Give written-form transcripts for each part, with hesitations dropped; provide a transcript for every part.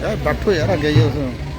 यार बैठो यार आगे ही उसमें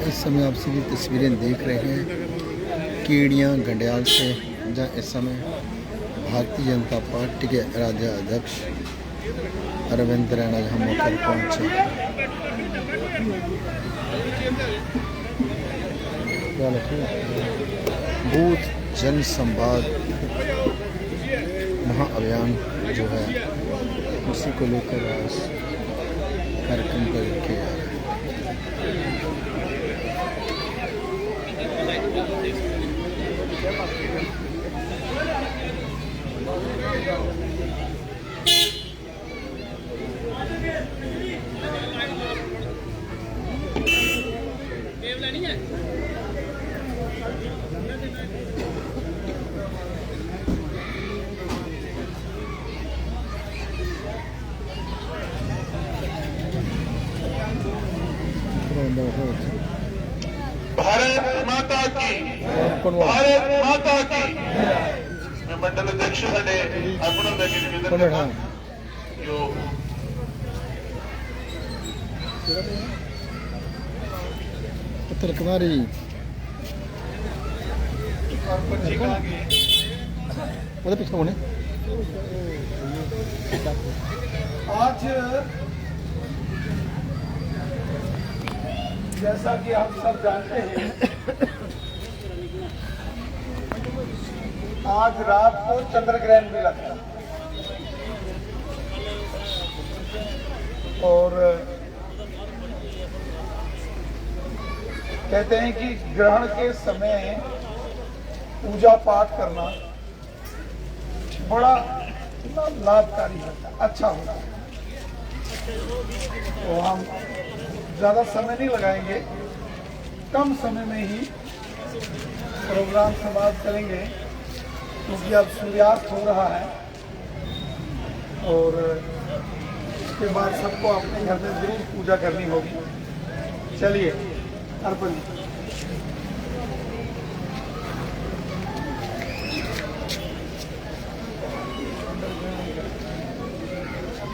इस समय आप सभी तस्वीरें देख रहे हैं कीड़ियाँ गंडियाल से, जहाँ इस समय भारतीय जनता पार्टी के राज्याध्यक्ष अरविंद रैना यहाँ मौके पर पहुँचे। बूथ जन संवाद महाअभियान जो है उसी को लेकर आज कार्यक्रम को किया जा रहा है। भारत माता की, भारत माता की। मैं मंडल अध्यक्ष ने आपण निवेदन जो उत्तर कुमारी पीछे होने आज जैसा कि हम सब जानते हैं, आज रात को चंद्र ग्रहण भी लगता और कहते हैं कि ग्रहण के समय पूजा पाठ करना बड़ा लाभकारी होता है, अच्छा होता है। तो हम ज़्यादा समय नहीं लगाएंगे, कम समय में ही प्रोग्राम समाप्त करेंगे। क्योंकि अब सूर्यास्त हो रहा है और उसके बाद सबको अपने घर में जरूर पूजा करनी होगी। चलिए अर्पण जी।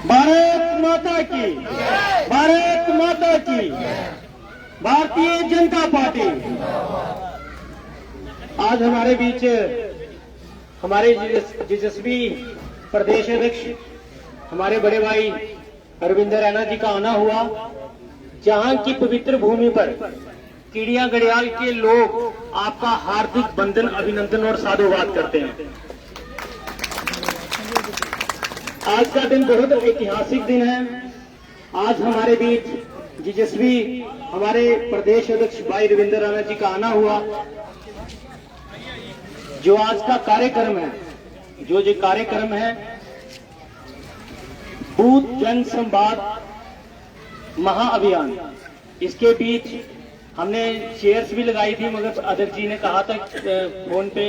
भारत माता की, भारत माता की, भारतीय जनता पार्टी। आज हमारे बीच हमारे यशस्वी प्रदेश अध्यक्ष हमारे बड़े भाई अरविंद रैना जी का आना हुआ, जहां की पवित्र भूमि पर कीड़िया गढ़ियाल के लोग आपका हार्दिक वंदन, अभिनंदन और साधुवाद करते हैं। आज का दिन बहुत ऐतिहासिक दिन है। आज हमारे बीच यशस्वी हमारे प्रदेश अध्यक्ष भाई रविंद्र राणा जी का आना हुआ। जो आज का कार्यक्रम है, जो कार्यक्रम है बूथ जन संवाद महाअभियान, इसके बीच हमने चेयर्स भी लगाई थी, मगर अध्यक्ष जी ने कहा था फोन पे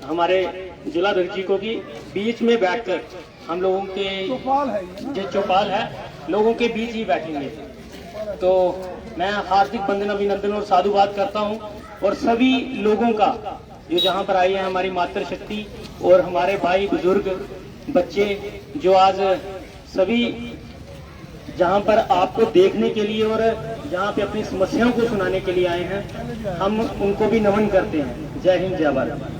हमारे जिलाध्यक्ष जी को कि बीच में बैठकर हम लोगों के जो चौपाल है लोगों के बीच ही बैठेंगे। तो मैं हार्दिक वंदन, अभिनंदन और साधुवाद करता हूं और सभी लोगों का जो जहां पर आई है, हमारी मातृशक्ति और हमारे भाई बुजुर्ग बच्चे जो आज सभी जहां पर आपको देखने के लिए और जहां पे अपनी समस्याओं को सुनाने के लिए आए हैं, हम उनको भी नमन करते हैं। जय हिंद, जय भारत।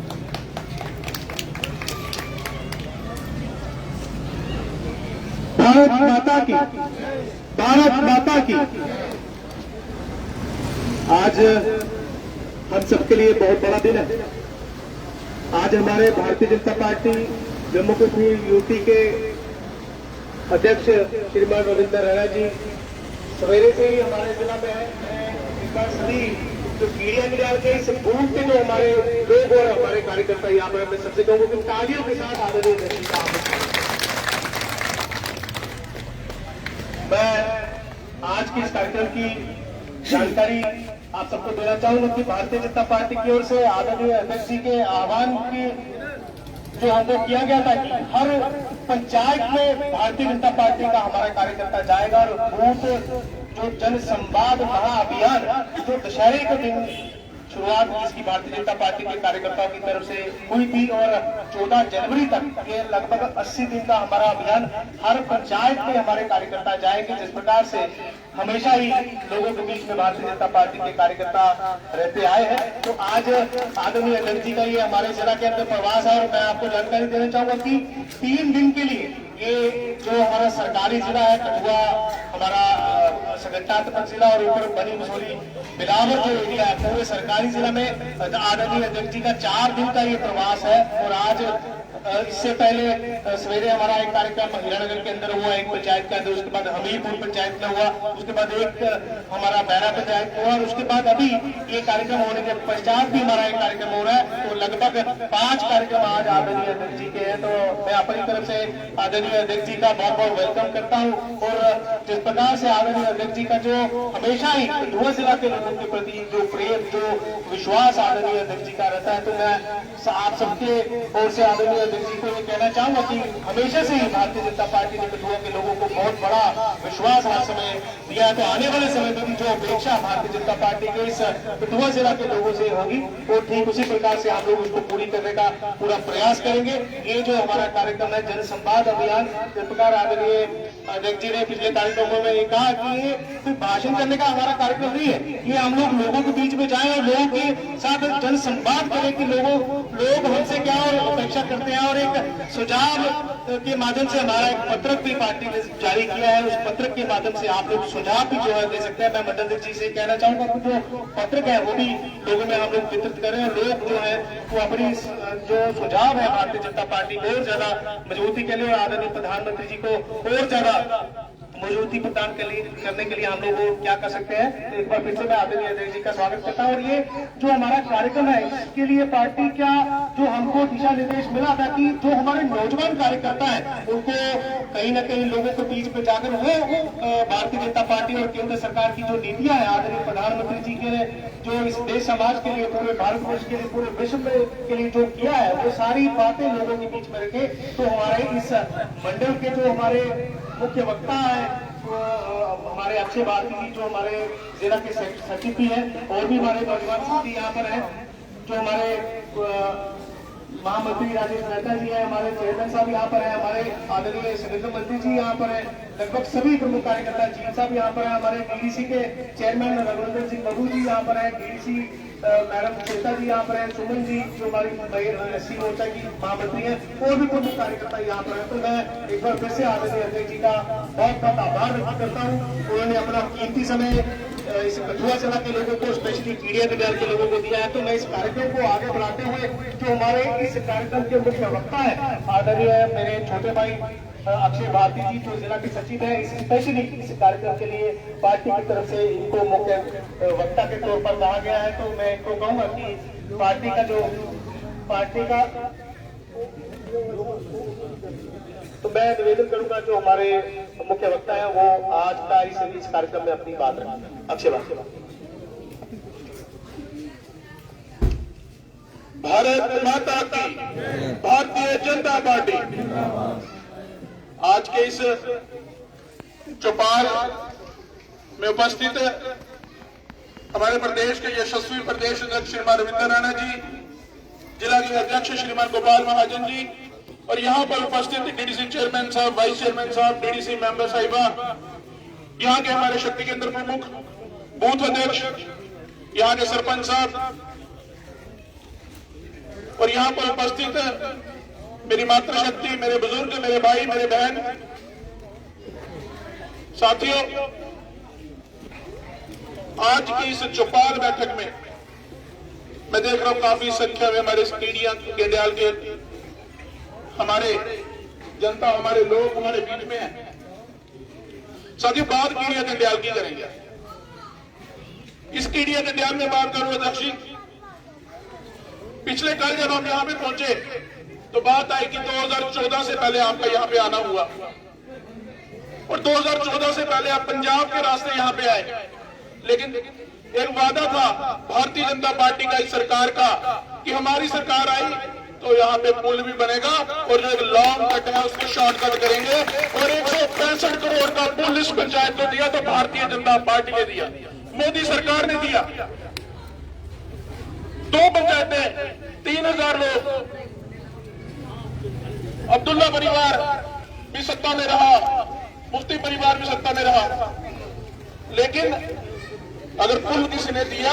भारत माता की, भारत माता की। आज हम सबके लिए बहुत बड़ा दिन है। आज हमारे भारतीय जनता पार्टी जम्मू कश्मीर यूटी के अध्यक्ष श्रीमान रविंद्र रैना जी सवेरे से ही हमारे जिला में है। इस बार सभी जो कीड़िया गढ़ियाल के इस बूथ के जो हमारे लोग और हमारे कार्यकर्ता यहाँ पर, मैं सबसे कहूँगा कि तालियों के साथ आदरणीय मैं आज के इस कार्यक्रम की जानकारी आप सबको देना चाहूंगा कि भारतीय जनता पार्टी की ओर से आदरणीय अध्यक्ष जी के आह्वान की जो हमको किया गया था कि हर पंचायत में भारतीय जनता पार्टी का हमारा कार्यकर्ता जाएगा और बूथ जो जन संवाद महाअभियान जो दशहरे के दिन शुरुआत जिसकी भारतीय जनता पार्टी के कार्यकर्ताओं की तरफ से हुई थी और 14 जनवरी तक ये लगभग 80 दिन का हमारा अभियान हर पंचायत में हमारे कार्यकर्ता जाएंगे। जिस प्रकार से हमेशा ही लोगों के बीच में भारतीय जनता पार्टी के कार्यकर्ता रहते आए हैं, तो आज आदरणीय अध्यक्ष जी का ये हमारे जिला के अंदर प्रवास है। और मैं आपको जानकारी देना चाहूंगा कि 3 दिन के लिए ये जो हमारा सरकारी जिला है कठुआ, हमारा संगठनात्मक जिला और ऊपर बनी मसूरी बिलावर जो एरिया है, पूरे सरकारी जिला में आदरणीय अध्यक्ष जी का 4 दिन का ये प्रवास है। और आज इससे पहले सवेरे हमारा एक कार्यक्रम हीरानगर के अंदर हुआ, एक पंचायत के अंदर, उसके बाद हमीरपुर पंचायत में हुआ, उसके बाद एक हमारा बैरा पंचायत में हुआ और उसके बाद अभी ये कार्यक्रम होने के पश्चात भी हमारा एक कार्यक्रम हो रहा है। तो लगभग 5 कार्यक्रम आज आदरणीय अध्यक्ष जी के हैं। तो मैं अपनी तरफ से आदरणीय अध्यक्ष जी का बहुत बहुत वेलकम करता हूँ। और जिस प्रकार से आदरणीय अध्यक्ष जी का जो हमेशा ही कठुआ जिला के लोगों के प्रति जो प्रेम, जो विश्वास आदरणीय अध्यक्ष जी का रहता है, तो मैं आप सबके ओर से आदरणीय अध्यक्ष जी को ये कहना चाहूंगा कि हमेशा से ही भारतीय जनता पार्टी ने कठुआ के लोगों को बहुत बड़ा विश्वास हर समय दिया है। तो आने वाले समय में भी जो अपेक्षा भारतीय जनता पार्टी के इस कठुआ जिला के लोगों से होगी, वो ठीक उसी प्रकार से हम लोग उसको पूरी करने का पूरा प्रयास करेंगे। ये जो हमारा कार्यक्रम है जन संवाद अभियान, जिस प्रकार आदरणीय अध्यक्ष जी ने पिछले कार्यक्रमों में ये कहा कि ये कोई भाषण करने का हमारा कार्यक्रम नहीं है, ये हम लोग लोगों के बीच में जाएं और लोगों के साथ जन संवाद करें कि लोग हमसे क्या और अपेक्षा करते हैं। और एक सुझाव के माध्यम से हमारा एक पत्रक भी पार्टी ने जारी किया है, उस पत्रक के माध्यम से आप लोग सुझाव भी जो है दे सकते हैं। मैं मंडल जी से कहना चाहूंगा कि जो पत्रक है वो भी लोगों में हम लोग वितरित करें और लोग जो है वो अपनी जो सुझाव है भारतीय जनता पार्टी को और ज्यादा मजबूती के लिए आदरणीय प्रधानमंत्री जी को और ज्यादा मौजूदगी प्रदान करने के लिए हम लोग वो क्या कर सकते हैं। तो एक बार फिर से मैं आदरणीय अध्यक्ष जी का स्वागत करता हूँ। और ये जो हमारा कार्यक्रम है इसके लिए पार्टी क्या जो हमको दिशा निर्देश मिला था कि जो हमारे नौजवान कार्यकर्ता है उनको कहीं ना कहीं लोगों के बीच में जाकर वो भारतीय जनता पार्टी और केंद्र सरकार की जो नीतियां है आदरणीय प्रधानमंत्री जी के जो इस देश समाज के लिए पूरे भारतवर्ष के लिए पूरे विश्व के लिए जो किया है वो सारी बातें लोगों के बीच में रखे। तो हमारे इस मंडल के जो हमारे मुख्य वक्ता है हमारे अक्षय भारती जी जो हमारे जिला के सचिव भी हैं और भी हमारे नौजवान साथी यहाँ पर हैं, जो हमारे महामंत्री राजेश मेहता जी हैं, हमारे चेयरमैन साहब यहाँ पर हैं, हमारे आदरणीय संगठन मंत्री जी यहाँ पर हैं, लगभग सभी प्रमुख कार्यकर्ता जी साहब यहाँ पर हैं, हमारे डीडीसी के चेयरमैन रघुनंदन सिंह मधु जी यहाँ पर हैं, डीडीसी मैडम श्वेता जी यहाँ पर हैं, सुमन जी जो हमारी एससी मोर्चा की महामंत्री हैं, और भी प्रमुख कार्यकर्ता यहाँ पर हैं। तो मैं एक बार फिर से आदरणीय अध्यक्ष जी का बहुत बहुत आभार व्यक्त करता हूँ। उन्होंने अपना कीमती समय इस कठुआ जिला के लोगों को स्पेशली कीड़िया गंडेयाल के लोगों को दिया है। तो मैं इस कार्यक्रम को आगे बढ़ाते हुए जो हमारे इस कार्यक्रम के मुख्य वक्ता है आदरणीय मेरे छोटे भाई अक्षय भारती जी जो जिला के सचिव है, इस स्पेशली इस कार्यक्रम के लिए पार्टी की तरफ से इनको मुख्य वक्ता के तौर पर कहा गया है। तो मैं इनको कहूँगा कि पार्टी का तो मैं निवेदन करूंगा जो हमारे मुख्य वक्ता है वो आज का इस कार्यक्रम में अपनी बात रखें। अक्षय भारती। भारत माता की, भारतीय जनता पार्टी आज के इस चौपाल में उपस्थित हमारे प्रदेश के यशस्वी प्रदेश अध्यक्ष श्रीमान रविंद्र राणा जी, जिला के अध्यक्ष श्रीमान गोपाल महाजन जी और यहाँ पर उपस्थित डीडीसी चेयरमैन साहब, वाइस चेयरमैन साहब, डीडीसी मेंबर साहिबा, यहाँ के हमारे शक्ति केंद्र प्रमुख, बूथ अध्यक्ष, यहाँ के सरपंच साहब और यहाँ पर उपस्थित मेरी मातृशक्ति, मेरे बुजुर्ग, मेरे भाई, मेरे बहन, साथियों, आज की इस चौपाल बैठक में मैं देख रहा हूं काफी संख्या में हमारे कीड़िया गंडेयाल के हमारे जनता, हमारे लोग हमारे बीच में हैं। साथियों, बात कीड़िया गंडेयाल की करेंगे। इस कीड़िया गंडेयाल में बात करूं अध्यक्ष जी, पिछले कल जब हम यहां पे पहुंचे तो बात आई कि 2014 से पहले आपका यहां पे आना हुआ और 2014 से पहले आप पंजाब के रास्ते यहां पे आए, लेकिन एक वादा था भारतीय जनता पार्टी का, इस सरकार का, कि हमारी सरकार आई तो यहाँ पे पुल भी बनेगा और जो एक लॉन्ग कट है उसको शॉर्टकट करेंगे और 165 करोड़ का पुल इस पंचायत को दिया तो भारतीय जनता पार्टी ने दिया, मोदी सरकार ने दिया। 2 पंचायतें, 3000 लोग, अब्दुल्ला परिवार भी सत्ता में रहा, मुफ्ती परिवार भी सत्ता में रहा, लेकिन अगर पुल किसी ने दिया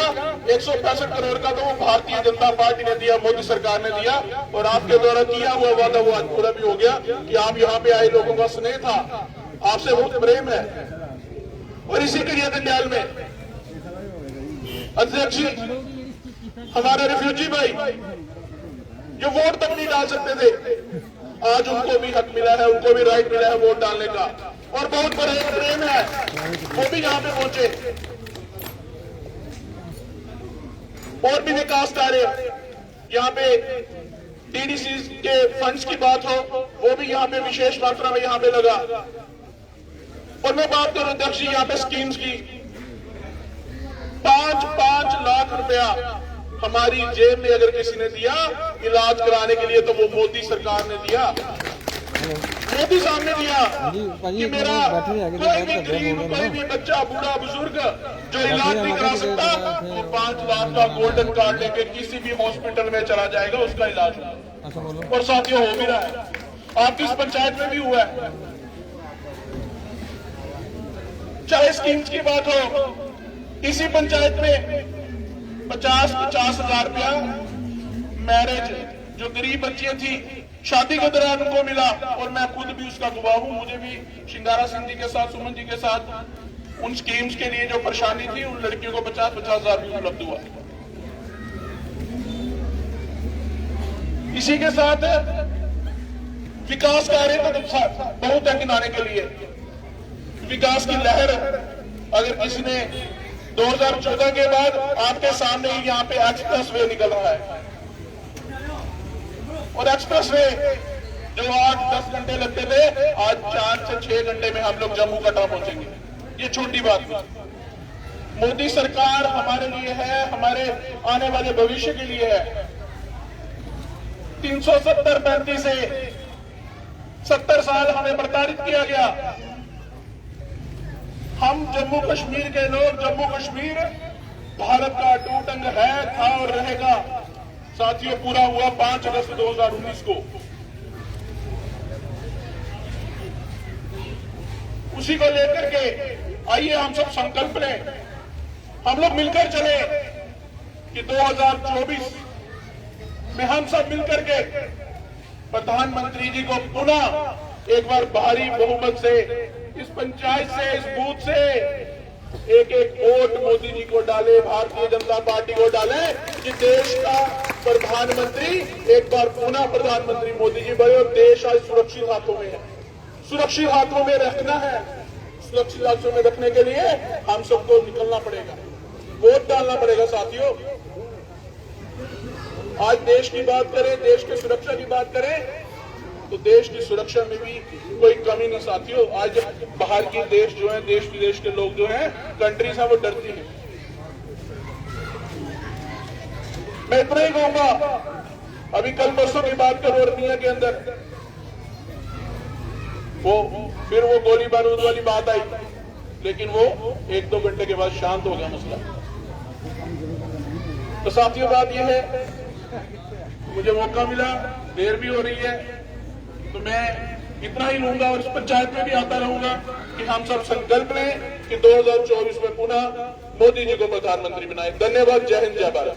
165 करोड़ का तो वो भारतीय जनता पार्टी ने दिया, मोदी सरकार ने दिया। और आपके द्वारा किया हुआ वादा वो आज पूरा भी हो गया कि आप यहाँ पे आए लोगों का स्नेह था, आपसे बहुत प्रेम है। और इसी कीड़िया गंडेयाल में अध्यक्ष जी, हमारे रिफ्यूजी भाई जो वोट तक नहीं डाल सकते थे, आज उनको भी हक मिला है, उनको भी राइट मिला है वोट डालने का और बहुत बड़ा प्रेम है, वो भी यहाँ पे पहुंचे। और भी विकास कार्य यहाँ पे डीडीसी के फंड्स की बात हो वो भी यहाँ पे विशेष मात्रा में यहाँ पे लगा। और मैं बात करूं अध्यक्ष जी यहाँ पे स्कीम्स की, 5-5 लाख रुपया हमारी जेब में अगर किसी ने दिया इलाज कराने के लिए तो वो मोदी सरकार ने दिया, मोदी साहब ने दिया कि मेरा कोई भी गरीब, कोई भी बच्चा, बूढ़ा, बुजुर्ग जो इलाज नहीं करा सकता वो 5 लाख का गोल्डन कार्ड लेके किसी भी हॉस्पिटल में चला जाएगा, उसका इलाज होगा। और साथियों हो भी रहा है, आपकी इस पंचायत में भी हुआ है। चाहे स्कीम्स की बात हो, इसी पंचायत में 50-50 हजार रुपया मैरिज जो गरीब बच्चियां थी शादी के दौरान उनको मिला और मैं खुद भी उसका गवाह हूं। मुझे भी शिंगारा सिंह जी के साथ, सुमन जी के साथ उन स्कीम्स के लिए जो परेशानी थी उन लड़कियों को 50-50 हजार भी उपलब्ध हुआ। इसी के साथ विकास कार्य तो बहुत है गिनाने के लिए। विकास की लहर अगर किसी ने 2014 के बाद आपके सामने ही यहाँ पे एक्सप्रेस वे निकल रहा है, और एक्सप्रेस वे जो 8-10 घंटे लगते थे, आज 4 से 6 घंटे में हम लोग जम्मू कटरा पहुंचेंगे। ये छोटी बात नहीं। मोदी सरकार हमारे लिए है, हमारे आने वाले भविष्य के लिए है। 370-35 से 70 साल हमें प्रताड़ित किया गया। हम जम्मू कश्मीर के लोग, जम्मू कश्मीर भारत का अटूट अंग है, था और रहेगा। साथियों, पूरा हुआ 5 अगस्त 2019 को। उसी को लेकर के आइए हम सब संकल्प लें, हम लोग मिलकर चले कि 2024 में हम सब मिलकर के प्रधानमंत्री जी को पुनः एक बार भारी बहुमत से इस पंचायत से, इस बूथ से एक वोट मोदी जी को डाले, भारतीय जनता पार्टी को डाले कि देश का प्रधानमंत्री एक बार पुनः प्रधानमंत्री मोदी जी बने। और देश आज सुरक्षित हाथों में है, सुरक्षित हाथों में रखना है। सुरक्षित हाथों में रखने के लिए हम सबको निकलना पड़ेगा, वोट डालना पड़ेगा। साथियों, आज देश की बात करें, देश की सुरक्षा की बात करें, तो देश की सुरक्षा में भी कोई कमी नहीं। साथियों, आज बाहर की देश जो है, देश विदेश के लोग जो हैं, कंट्रीज हैं, वो डरती हैं। मैं इतना ही कहूंगा, अभी कल परसों की बात करो अरनिया के अंदर फिर वो गोली बारूद वाली बात आई, लेकिन वो 1-2 घंटे के बाद शांत हो गया मसला। तो साथियों, बात यह है, मुझे मौका मिला, देर भी हो रही है, तो मैं इतना ही लूंगा और इस पंचायत में भी आता रहूंगा कि हम सब संकल्प लें कि 2024 में पुनः मोदी जी को प्रधानमंत्री बनाए। धन्यवाद। जय हिंद, जय भारत।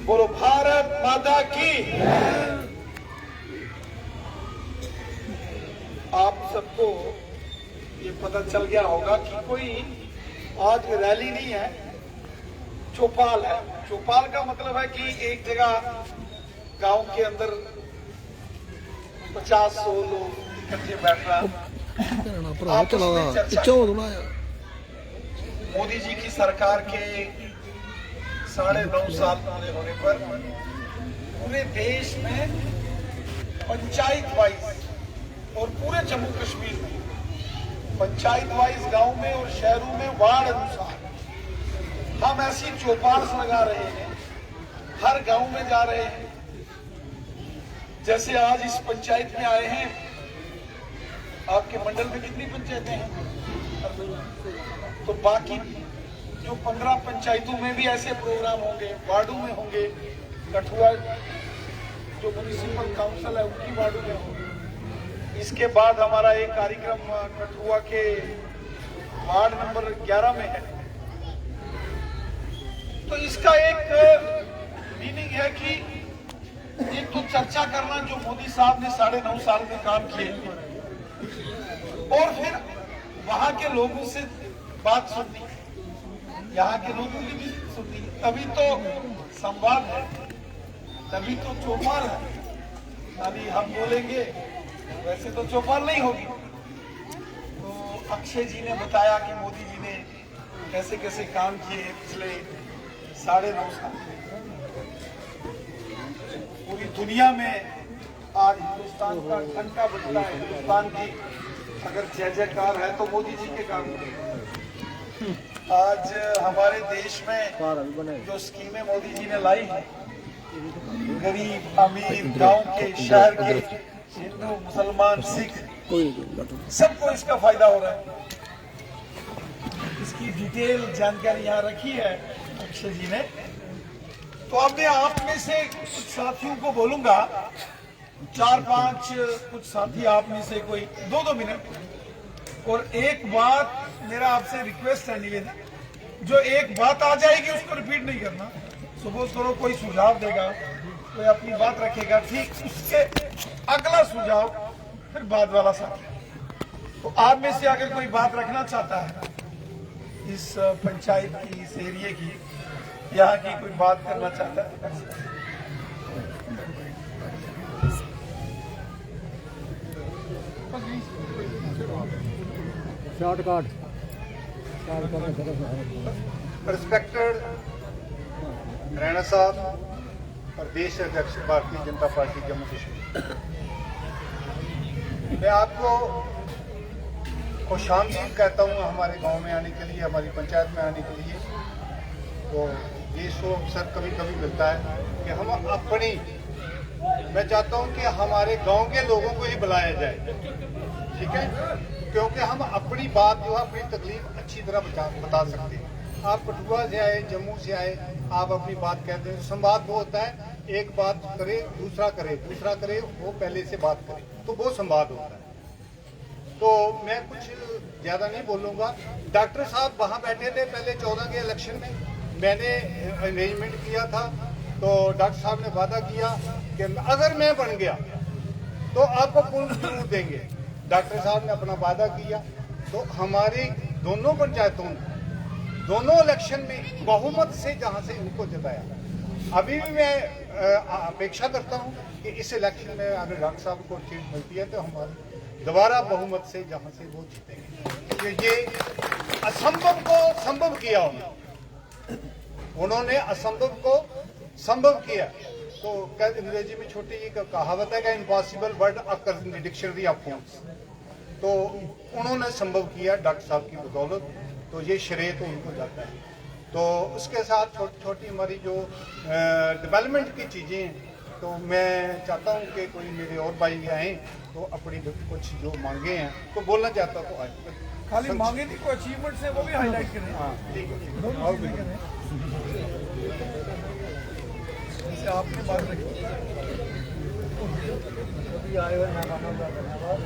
बोलो भारत माता की। आप सबको ये पता चल गया होगा कि कोई आज रैली नहीं है, चौपाल है। चौपाल का मतलब है कि एक जगह गांव के अंदर 50-100 लोग इकट्ठे बैठ रहा मोदी जी की सरकार के 9.5 साल पूरे होने पर पूरे देश में पंचायत वाइज और पूरे जम्मू कश्मीर में पंचायत वाइज गांव में और शहरों में वार्ड अनुसार हम ऐसी चौपाल लगा रहे हैं, हर गांव में जा रहे हैं। जैसे आज इस पंचायत में आए हैं, आपके मंडल में कितनी पंचायतें हैं? तो बाकी जो 15 पंचायतों में भी ऐसे प्रोग्राम होंगे, वार्डों में होंगे। कठुआ जो म्युनिसिपल काउंसिल है उनकी वार्डों में होंगे। इसके बाद हमारा एक कार्यक्रम कठुआ के वार्ड नंबर 11 में है। तो इसका एक मीनिंग है कि एक तो चर्चा करना जो मोदी साहब ने 9.5 साल में काम किए, और फिर वहां के लोगों से बात सुननी, यहाँ के लोगों की भी सुननी। तभी तो संवाद है, तभी तो चौपाल है। अभी हम बोलेंगे वैसे तो चौपाल नहीं होगी। तो अक्षय जी ने बताया कि मोदी जी ने कैसे कैसे काम किए पिछले 9.5 साल। पूरी दुनिया में आज हिंदुस्तान का घंटा बजता है। हिंदुस्तान की अगर जय जयकार है तो मोदी जी के काम। आज हमारे देश में जो स्कीमें मोदी जी ने लाई है, गरीब अमीर, गांव के, शहर के, हिंदू मुसलमान सिख सबको इसका फायदा हो रहा है। इसकी डिटेल जानकारी यहाँ रखी है अक्षय जी ने। तो अब मैं आप में से कुछ साथियों को बोलूंगा, 4-5 कुछ साथी आप में से कोई 2-2 मिनट। और एक बात मेरा आपसे रिक्वेस्ट है, निवेदन, जो एक बात आ जाएगी उसको रिपीट नहीं करना। सपोज करो कोई सुझाव देगा, कोई अपनी बात रखेगा, ठीक उसके अगला सुझाव फिर बाद वाला साथी। तो आप में से अगर कोई बात रखना चाहता है इस पंचायत की, इस एरिया की, यहाँ की कोई बात करना चाहता है, रिस्पेक्टेड रैना साहब, प्रदेश अध्यक्ष भारतीय जनता पार्टी जम्मू कश्मीर, मैं आपको खुशामदीद कहता हूँ हमारे गांव में आने के लिए, हमारी पंचायत में आने के लिए। तो ये शो अवसर कभी कभी मिलता है कि हम अपनी, मैं चाहता हूँ कि हमारे गांव के लोगों को ही बुलाया जाए, ठीक है, क्योंकि हम अपनी बात जो है, अपनी तकलीफ अच्छी तरह बता सकते हैं। आप कठुआ से आए, जम्मू से आए, आप अपनी बात कहते हैं, संवाद वो होता है, एक बात करे दूसरा करे, वो पहले से बात करे, तो वो संवाद होता है। तो मैं कुछ ज्यादा नहीं बोलूंगा। डॉक्टर साहब वहां बैठे थे पहले 14 के इलेक्शन में, मैंने अरेंजमेंट किया था, तो डॉक्टर साहब ने वादा किया कि अगर मैं बन गया तो आपको पुल जरूर देंगे। डॉक्टर साहब ने अपना वादा किया, तो हमारी दोनों पंचायतों ने दोनों इलेक्शन में बहुमत से जहां से उनको जिताया। अभी भी मैं अपेक्षा करता हूं कि इस इलेक्शन में अगर डॉक्टर साहब को सीट मिलती है तो हमारी दोबारा बहुमत से जहां से वो जीतेंगे। ये असंभव को संभव किया उन्होंने असंभव को संभव किया। तो अंग्रेजी में छोटी एक कहावत है कि impossible word occurs in the dictionary of force, तो उन्होंने संभव किया डॉक्टर साहब की बदौलत, तो ये श्रेय तो उनको जाता है। तो उसके साथ छोटी छोटी हमारी जो डेवलपमेंट की चीज़ें हैं, तो मैं चाहता हूँ कि कोई मेरे और भाई आए तो अपनी कुछ जो मांगे हैं तो बोलना चाहता तो आए। खाली मांगे नहीं, कोई अचीवमेंट्स है वो भी हाईलाइट करें। हाँ ठीक है, दोनों चीजें करें। जैसे आपने बात रखी, अभी आए हुए मेहमानों का धन्यवाद।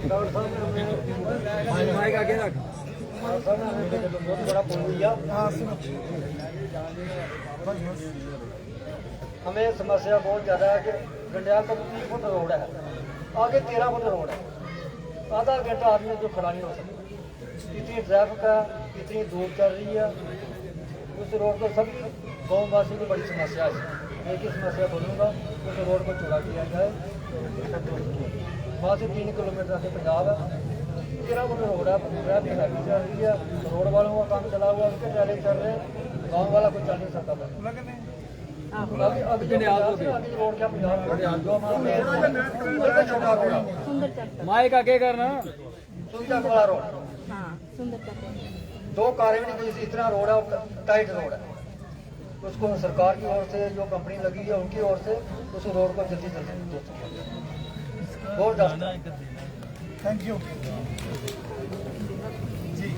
डॉक्टर साहब ने हमें माइक आगे रख, डॉक्टर साहब ने हमें बहुत बड़ा फोन दिया। हमें समस्या बहुत ज़्यादा है कि गंडियाल तक 30 फुट रोड है, आगे 13 फुट रोड है, आधा घंटा आदमी जो खड़ा नहीं हो सकता, इतनी ट्रैफिक है, इतनी धूप चल रही है। उस रोड पर सभी गाँववासी की बड़ी समस्या है। एक ही समस्या बोलूँगा, उस रोड को चौड़ा किया जाए। वहाँ से 3 किलोमीटर आगे पंजाब है, 13 फुट रोड है, ट्रैफिक हैवी चल रही है, रोड वालों का काम चला हुआ, उनके ट्रैले चल रहे हैं, गाँव वाला कुछ चल नहीं सकता था। अभी रोड क्या पंजाब छोटा रोड है, माइक आगे करना, सुविधा वाला रोड, दो कारें भी नहीं, इतना रोड है, टाइट रोड है। उसको सरकार की ओर से जो कंपनी लगी है उनकी ओर से उस रोड को जल्दी जल्दी बहुत ज़्यादा। थैंक यू जी।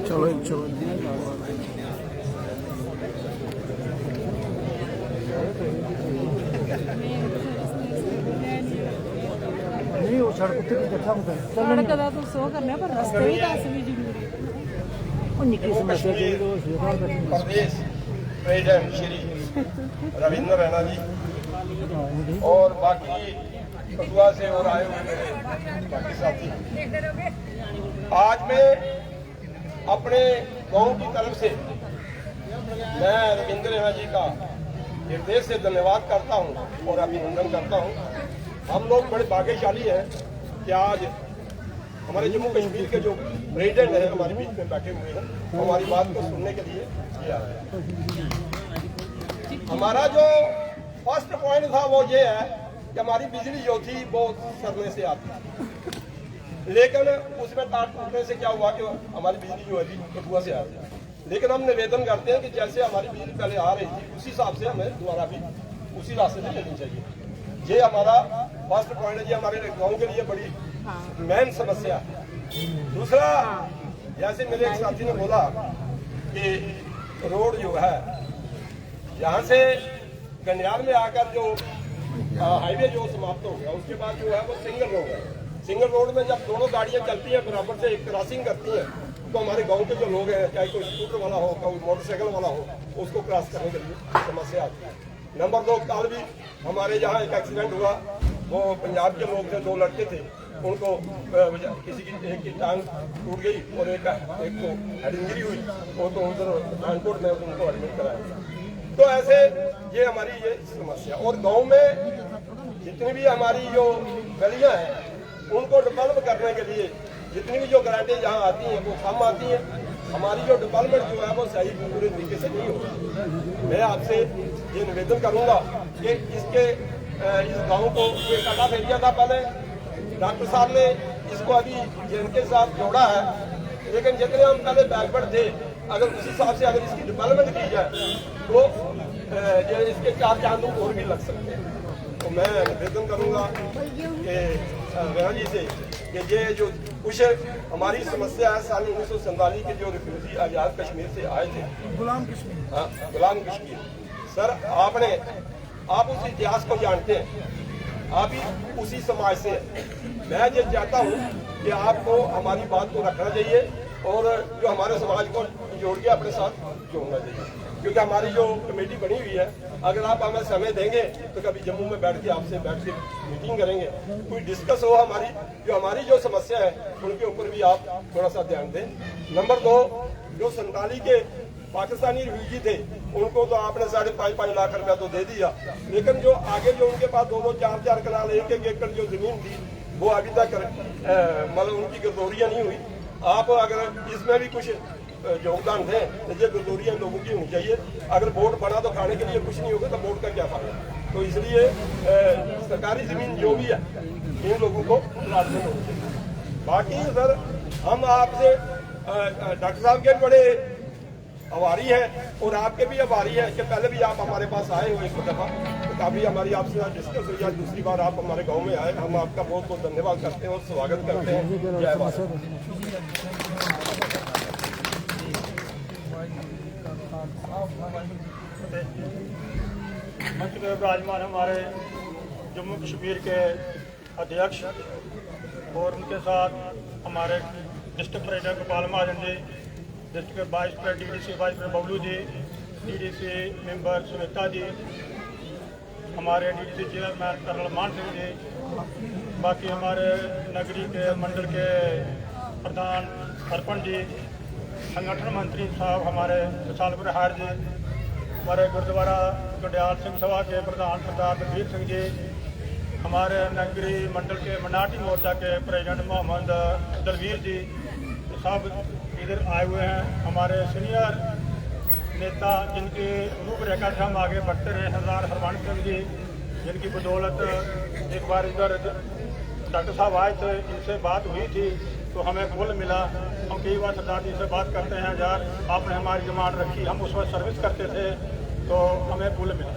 चलो नहीं वो सड़क उत्ते इकट्ठा होता है, सड़क का तो सो करना पर रास्ते भी दस भी जरूरी है। और निकी समस्या जी तो प्रदेश प्रेसिडेंट श्री रविंद्र रैना जी और बाकी कठुआ से और आए हुए मेरे बाकी साथी, आज मैं अपने गांव की तरफ से मैं रविंद्र रैना जी का हृदय से धन्यवाद करता हूं और अभिनंदन करता हूं। हम लोग बड़े भाग्यशाली हैं कि आज हमारे जम्मू कश्मीर के जो प्रेसिडेंट हैं हमारे बीच में बैठे हुए हैं, हमारी बात को सुनने के लिए किया है। हमारा जो फर्स्ट पॉइंट था वो ये है कि हमारी बिजली जो थी वो सरने से आती थी, लेकिन उसमें तार टूटने से क्या हुआ कि हमारी बिजली जो है कठुआ से आती है। लेकिन हम निवेदन करते हैं कि जैसे हमारी बिजली पहले आ रही थी उसी हिसाब से हमें दोबारा भी उसी रास्ते से लेनी चाहिए। ये हमारा फर्स्ट पॉइंट है, ये हमारे गांव के लिए बड़ी मेन समस्या है। दूसरा, जैसे मेरे एक साथी ने बोला कि रोड जो है यहाँ से गंडियाल में आकर जो हाईवे जो समाप्त हो गया, उसके बाद जो है वो सिंगल रोड है। सिंगल रोड में जब दोनों गाड़ियाँ चलती हैं बराबर से एक क्रॉसिंग करती हैं, तो हमारे गांव के जो लोग हैं, चाहे कोई स्कूटर वाला हो, कोई मोटरसाइकिल वाला हो, उसको क्रॉस करने के लिए समस्या आती है। नंबर 2, कल भी हमारे यहाँ एक एक्सीडेंट हुआ, वो पंजाब के लोग थे, 2 लड़के थे, उनको किसी की एक की टांग टूट गई और एक को हेड इंजरी हुई, वो तो उधर पठानकोट में उनको एडमिट कराया। तो ऐसे ये हमारी ये समस्या। और गांव में जितनी भी हमारी जो गलियां हैं उनको डेवलप करने के लिए जितनी भी जो ग्रांटें जहाँ आती हैं वो कम आती हैं। हमारी जो डेवलपमेंट जो है वो सही पूरे तरीके से नहीं हो रही। मैं आपसे ये निवेदन करूंगा कि इस गांव को एक अलग एरिया था पहले, डॉक्टर साहब ने इसको अभी जिनके साथ जोड़ा है, लेकिन जितने हम पहले बैकवर्ड थे अगर उस हिसाब से अगर इसकी डेवलपमेंट की जाए तो ये इसके 4 चांद और भी लग सकते हैं। तो मैं निवेदन करूंगा कि रेहा जी से कि ये जो कुछ हमारी समस्या है साल 1947 के जो रिफ्यूजी आजाद कश्मीर से आए थे, गुलाम कश्मीर, हाँ गुलाम कश्मीर, सर आप उस इतिहास को जानते हैं, आप ही उसी समाज से। मैं ये चाहता हूँ कि आपको हमारी बात को रखना चाहिए और जो हमारे समाज को जोड़ के अपने साथ जोड़ना चाहिए, क्योंकि हमारी जो कमेटी बनी हुई है, अगर आप हमें समय देंगे तो कभी जम्मू में बैठ के आपसे मीटिंग करेंगे, कोई डिस्कस हो हमारी जो समस्या है उनके ऊपर भी आप थोड़ा सा ध्यान दें। नंबर 2, जो 47 के पाकिस्तानी रिफ्यूजी थे उनको तो आपने 5.5 लाख रुपया तो दे दिया, लेकिन जो आगे जो उनके पास 2-2, 4-4 कनाल 1-1 एकड़ जो जमीन थी वो अभी तक मतलब उनकी गिरदौरियां नहीं हुई। आप अगर इसमें भी कुछ योगदान दें तो ये गिरदौरियां लोगों की होनी चाहिए। अगर वोट बना तो खाने के लिए कुछ नहीं होगा तो वोट का क्या फायदा। तो इसलिए सरकारी जमीन जो भी है इन लोगों को लाजमी होनी चाहिए। बाकी सर हम आपसे डॉक्टर साहब के बड़े आभारी है और आपके भी आभारी है कि पहले भी आप हमारे पास आए हुए एक दफ़ा, तो काफ़ी हमारी आपसे डिस्कस हुई। आज दूसरी बार आप हमारे गांव में आए, हम आपका बहुत बहुत धन्यवाद करते हैं और स्वागत करते हैं। जय भारत। मंच में विराजमान हमारे जम्मू कश्मीर के अध्यक्ष और उनके साथ हमारे district president Gopal Mahajan ji, district vice president DDC vice president Bablu ji, DDC member Sunita ji, हमारे DDC chairman colonel Maan Singh जी, बाकी हमारे नगरी के मंडल के प्रधान अर्पण जी, संगठन मंत्री साहब हमारे विशाल बरहार जी, हमारे गुरुद्वारा गंडियाल सिंह सभा के प्रधान सरदार बलबीर सिंह जी, हमारे नगरी मंडल के मनाटी मोर्चा के प्रेसिडेंट मोहम्मद दलवीर जी, सब इधर आए हुए हैं। हमारे सीनियर नेता जिनकी रूपरेखा से हम आगे बढ़ते रहे, सरदार हरवंश सिंह जी, जिनकी बदौलत एक बार इधर डॉक्टर साहब आए थे, इनसे बात हुई थी तो हमें पुल मिला। हम कई बार सरदार जी से बात करते हैं, यार आपने हमारी डिमांड रखी, हम उस वक्त सर्विस करते थे तो हमें पुल मिला।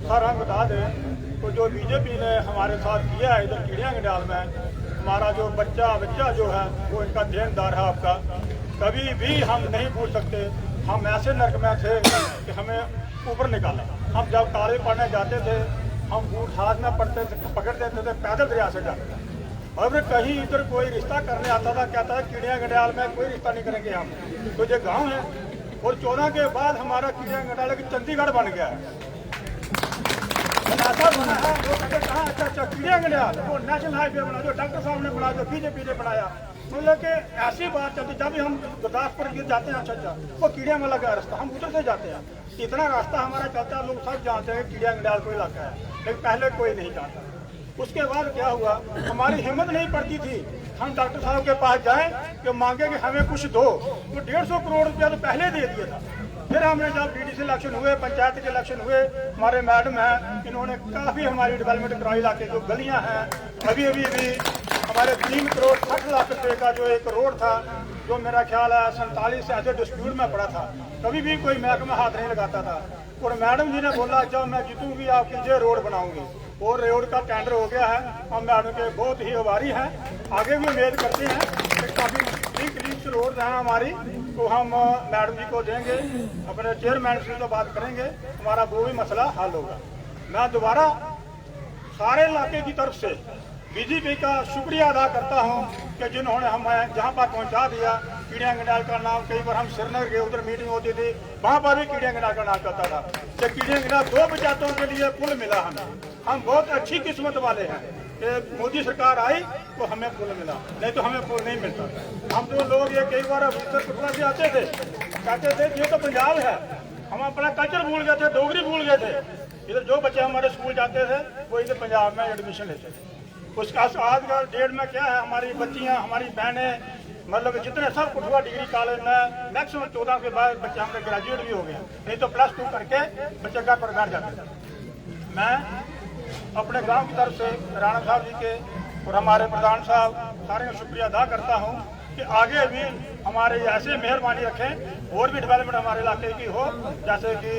सर हम बता दें तो जो बीजेपी ने हमारे साथ किया है इधर कीड़िया गंडियाल में, हमारा जो बच्चा जो है वो इनका देनदार है आपका, कभी भी हम नहीं भूल सकते। हम ऐसे नर्क में थे कि हमें ऊपर निकाला। हम जब कॉलेज पढ़ने जाते थे हम बूट हाथ में पढ़ते थे, पकड़ देते थे, पैदल दरिया से जाते थे। और कहीं इधर कोई रिश्ता करने आता था, कहता है कीड़िया गंडियाल में कोई रिश्ता नहीं करेंगे हम, तो ये गाँव है। और 14 के बाद हमारा कीड़िया गंडियाल की चंडीगढ़ बन गया है, ऐसा बना है। वो कहते कहाँ अच्छा कीड़िया गंडियाल, वो नेशनल हाईवे बना जो डॉक्टर साहब ने बनाया, जो बीजेपी ने बनाया। मतलब कि ऐसी बात चलती, जब भी हम गुरदासपुर जाते हैं अच्छा वो कीड़िया में लगा रास्ता, हम उधर से जाते हैं, इतना रास्ता हमारा चलता है, लोग सब जानते हैं कीड़िया गंडियाल कोई इलाका है, लेकिन पहले कोई नहीं जानता। उसके बाद क्या हुआ, हमारी हिम्मत नहीं पड़ती थी हम डॉक्टर साहब के पास जाएं कि मांगे कि हमें कुछ दो, तो 150 करोड़ रुपया तो पहले दे दिया था। फिर हमने जब DDC इलेक्शन हुए, पंचायत के इलेक्शन हुए, हमारे मैडम हैं इन्होंने काफ़ी हमारी डेवलपमेंट कराई। इलाके जो गलियां हैं अभी हमारे 3 करोड़ 60 लाख रुपए का जो एक रोड था, जो मेरा ख्याल है 47 से ऐसे डिस्प्यूट में पड़ा था, कभी भी कोई महकमा हाथ नहीं लगाता था। और मैडम जी ने बोला जब मैं जीतूंगी आपकी ये रोड बनाऊंगी, और रोड का टेंडर हो गया है। हम मैडम के बहुत ही आभारी हैं, आगे भी उम्मीद करते हैं कि काफ़ी क्लीन रोड हैं हमारी, तो हम मैडम जी को देंगे, अपने चेयरमैन से तो बात करेंगे, हमारा वो भी मसला हल होगा। मैं दोबारा सारे इलाके की तरफ से बीजेपी का शुक्रिया अदा करता हूं कि जिन्होंने हमें जहां पर पहुंचा दिया। कीड़िया गंडियाल का नाम, कई बार हम श्रीनगर गए, उधर मीटिंग होती थी, वहां पर भी कीड़िया गंडियाल का नाम चलता था। कि कीड़िया गंडियाल 2 पंचायतों के लिए पुल मिला हमें, हम बहुत अच्छी किस्मत वाले हैं कि मोदी सरकार आई तो हमें पुल मिला, नहीं तो हमें पुल नहीं मिलता। हम तो लोग ये कई बार उत्तर प्रदेश से आते थे, कहते थे ये तो पंजाब है, हम अपना कल्चर भूल गए थे, डोगरी भूल गए थे। इधर जो बच्चे हमारे स्कूल जाते थे वो इधर पंजाब में एडमिशन लेते थे। उसका आज का डेट में क्या है, हमारी बच्चियाँ, हमारी बहनें, मतलब जितने सब कुछ हुआ डिग्री कॉलेज में मैक्सिमम 14 के बाद बच्चे हमारे ग्रेजुएट भी हो गए, नहीं तो +2 करके बच्चे घर पर बैठ जाते थे। मैं अपने गांव की तरफ से राणा साहब जी के और हमारे प्रधान साहब सारे का शुक्रिया अदा करता हूं कि आगे भी हमारे ऐसे मेहरबानी रखें और भी डेवलपमेंट हमारे इलाके की हो। जैसे कि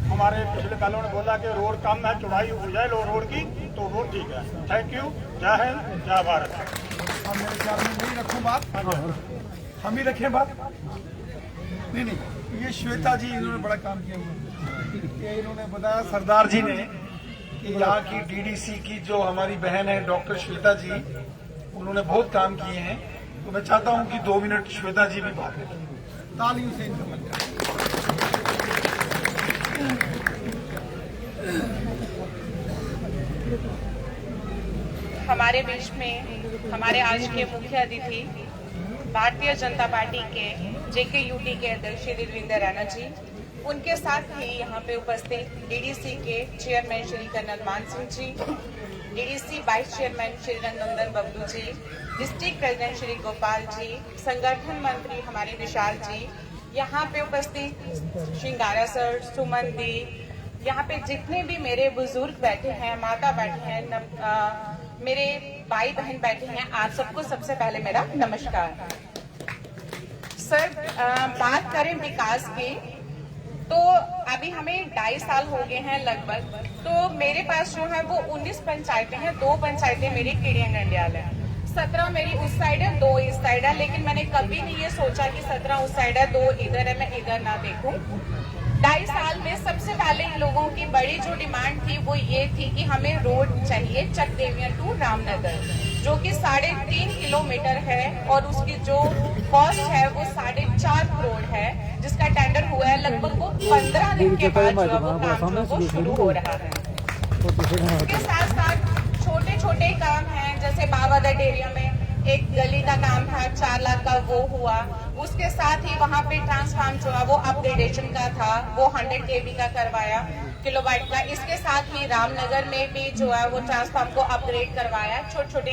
हमारे पिछले पहलों ने बोला कि रोड कम है, चौड़ाई हो जाए रोड की तो रोड ठीक है। Thank you. जय हिंद, जय भारत। हम मेरे ख्याल में नहीं रखूं बात, हम ही रखें बात। नहीं, ये श्वेता जी इन्होंने बड़ा काम किया हुआ है। इन्होंने बताया सरदार जी ने कि यहाँ की डीडीसी की जो हमारी बहन है डॉक्टर श्वेता जी, उन्होंने बहुत काम किए हैं। तो मैं चाहता हूँ कि 2 मिनट श्वेता जी भी बात करें। तालियों से इनको मिल जाए। हमारे बीच में हमारे आज के मुख्य अतिथि भारतीय जनता पार्टी के JKUT के अध्यक्ष श्री रविंद्र रैना जी, उनके साथ ही यहाँ पे उपस्थित DDC के chairman Shri colonel Maan Singh ji, DDC vice chairman Shri Ranganandan Bablu ji, district president Shri Gopal ji, संगठन मंत्री हमारे विशाल जी, यहाँ पे उपस्थित श्रृंगारा सर, सुमन दी, यहाँ पे जितने भी मेरे बुजुर्ग बैठे हैं, माता बैठे हैं, मेरे भाई बहन बैठे हैं, आप सबको सबसे पहले मेरा नमस्कार। सर, बात करें विकास की तो अभी हमें 2.5 साल हो गए हैं लगभग। तो मेरे पास जो है वो 19 पंचायतें हैं, 2 पंचायतें मेरी किड़िया गंडियाल है, 17 मेरी उस साइड है, 2 इस साइड है। लेकिन मैंने कभी नहीं ये सोचा कि 17 उस साइड है, 2 इधर है, मैं इधर ना देखूं। 2.5 साल में सबसे पहले इन लोगों की बड़ी जो डिमांड थी वो ये थी कि हमें रोड चाहिए चकदेविया टू रामनगर, जो कि 3.5 किलोमीटर है और उसकी जो कॉस्ट है वो 4.5 करोड़ है, जिसका टेंडर हुआ है। लगभग वो 15 दिन के बाद जो वो काम जो वो शुरू हो रहा है। इसके साथ साथ छोटे छोटे काम हैं, जैसे बाबादर एरिया में एक गली का काम था 4 लाख का, वो हुआ। उसके साथ ही वहाँ पे ट्रांसफार्म जो है वो अपग्रेडेशन का था, वो 100 kV का करवाया, किलोवाट का। इसके साथ ही रामनगर में भी जो है वो ट्रांसफार्म को अपग्रेड करवाया। छोटे छोटे,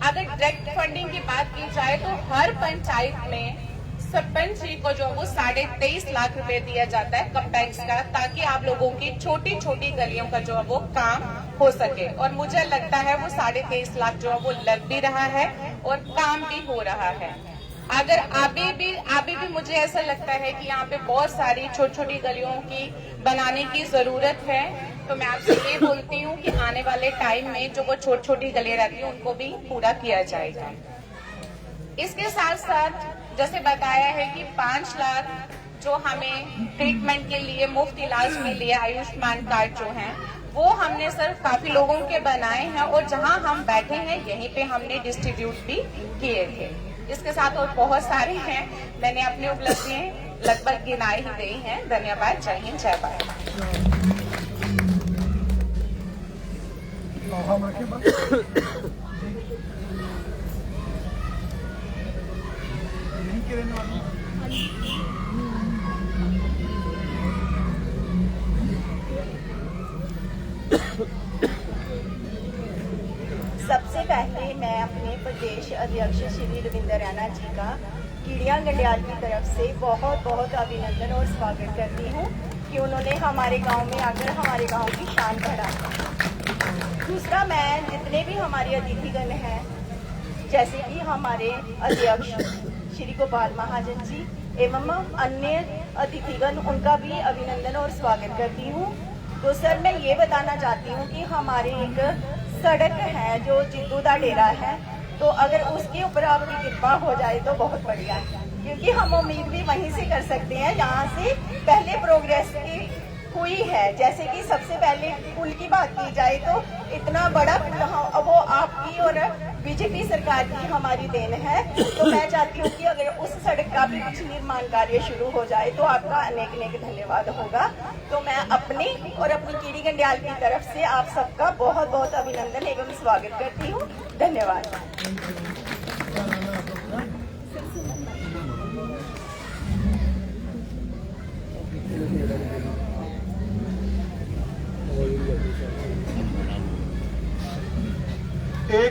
अगर डायरेक्ट फंडिंग की बात की जाए तो हर पंचायत में सरपंच जी को जो वो 23.5 लाख रुपए दिया जाता है कमटैक्स का, ताकि आप लोगों की छोटी छोटी गलियों का जो है वो काम हो सके। और मुझे लगता है वो 23.5 लाख जो है वो लग भी रहा है और काम भी हो रहा है। अगर अभी भी मुझे ऐसा लगता है कि यहाँ पे बहुत सारी छोटी छोटी गलियों की बनाने की जरूरत है, तो मैं आपसे ये बोलती हूँ कि आने वाले टाइम में जो वो छोटी छोटी गलियां रहती हैं उनको भी पूरा किया जाएगा। इसके साथ साथ जैसे बताया है कि 5 लाख जो हमें ट्रीटमेंट के लिए, मुफ्त इलाज के लिए आयुष्मान कार्ड जो हैं वो हमने सर काफी लोगों के बनाए हैं और जहां हम बैठे हैं यहीं पे हमने डिस्ट्रीब्यूट भी किए थे। इसके साथ और बहुत सारे हैं, मैंने अपनी उपलब्धियां लगभग गिनाई ही गई हैं। धन्यवाद। जय हिंद, जय भारत। सबसे पहले मैं अपने प्रदेश अध्यक्ष श्री रविंद्र रैना जी का किड़िया गंडियाल की तरफ से बहुत बहुत अभिनंदन और स्वागत करती हूँ कि उन्होंने हमारे गांव में आकर हमारे गांव की शान बढ़ाई। दूसरा, मैं जितने भी हमारे अतिथिगण हैं, जैसे कि हमारे अध्यक्ष श्री गोपाल महाजन जी एवं अन्य अतिथिगण, उनका भी अभिनंदन और स्वागत करती हूँ। तो सर, मैं ये बताना चाहती हूँ कि हमारे एक सड़क है जो जिद्दू दा डेरा है, तो अगर उसके ऊपर आपकी कृपा हो जाए तो बहुत बढ़िया है, क्योंकि हम उम्मीद भी वहीं से कर सकते हैं जहाँ से पहले प्रोग्रेस की हुई है। जैसे कि सबसे पहले पुल की बात की जाए तो इतना बड़ा पुल वो आपकी और बीजेपी सरकार की हमारी देन है। तो मैं चाहती हूँ कि अगर उस सड़क का भी कुछ निर्माण कार्य शुरू हो जाए तो आपका अनेक अनेक धन्यवाद होगा। तो मैं अपनी और अपनी कीड़ी गंडियाल की तरफ से आप सबका बहुत बहुत अभिनंदन एवं स्वागत करती हूँ। धन्यवाद। Gracias.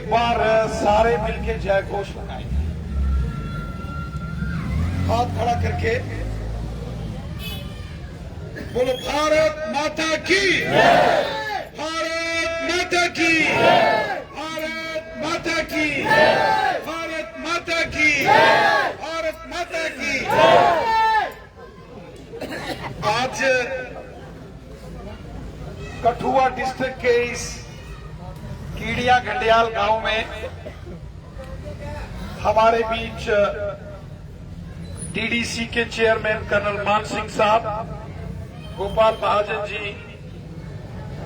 एक बार सारे मिलके जय घोष लगाएंगे, हाथ खड़ा करके बोलो भारत माता की, भारत माता की, भारत माता की, भारत माता की, भारत माता की। आज कठुआ डिस्ट्रिक्ट के इस कीड़िया गंडियाल गांव में हमारे बीच डीडीसी के चेयरमैन कर्नल मान सिंह साहब, गोपाल महाजन जी,